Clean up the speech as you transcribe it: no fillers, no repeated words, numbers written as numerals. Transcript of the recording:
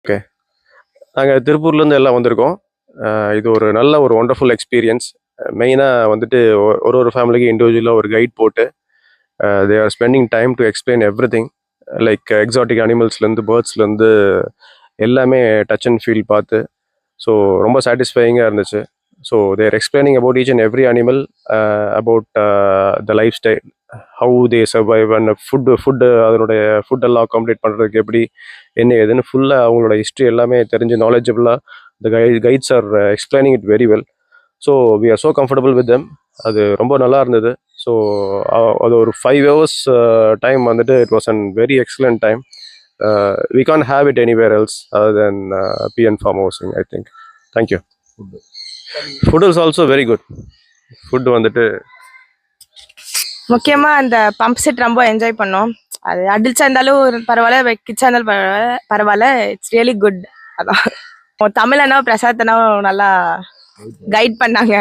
Okay. நாங்கள் திருப்பூர்லேருந்து எல்லாம் வந்திருக்கோம். இது ஒரு நல்ல ஒரு ஒண்டர்ஃபுல் எக்ஸ்பீரியன்ஸ். மெயினாக வந்துட்டு ஒரு ஃபேமிலிக்கு இண்டிவிஜுவலாக ஒரு கைட் போட்டு they are spending time to explain everything. Like exotic அனிமல்ஸ்லேருந்து பேர்ட்ஸ்லேருந்து எல்லாமே டச் அண்ட் ஃபீல் பார்த்து ஸோ ரொம்ப சாட்டிஸ்ஃபையிங்காக இருந்துச்சு. So their explaining about each and every animal, about the lifestyle, how they survive and food அதனுடைய ஃபுட்டெல்லாம் accommodate பண்ணுறதுக்கு எப்படி என்ன ஏதுன்னு ஃபுல்லாக அவங்களோட ஹிஸ்ட்ரி எல்லாமே தெரிஞ்சு நாலேஜபிளாக the guides are explaining it very well. So we are so comfortable with them. அது ரொம்ப நல்லா இருந்தது. ஸோ அது ஒரு 5 hours டைம் வந்துட்டு it was an very excellent time. We can't have it anywhere else other than PN Farm Housing, I think. Thank you. Food is also very good. Food வந்துட்டு முக்கியமா அந்த பம்ப் செட் ரொம்ப enjoy பண்ணோம். அது அடிச்சா இருந்தாலும் பரவாயில்ல, கிட்ஸா இருந்தாலும் பரவாயில்ல, இட்ஸ் ரியலி குட். அதான் தமிழ் அண்ணா பிரசாத் அண்ணா நல்லா கைட் பண்ணாங்க.